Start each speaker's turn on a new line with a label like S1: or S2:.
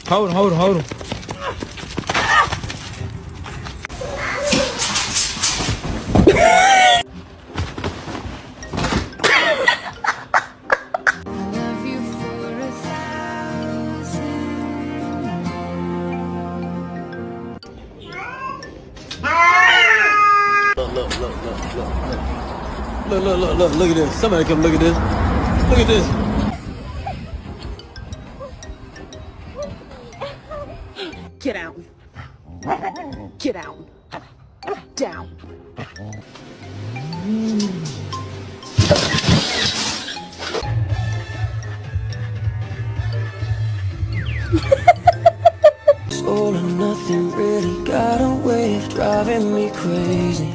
S1: Hold him, hold him, hold him.
S2: Look at this. Somebody come look at this. Look at this.
S3: Get down. Get down. Down.
S4: All or nothing really got a way of driving me crazy.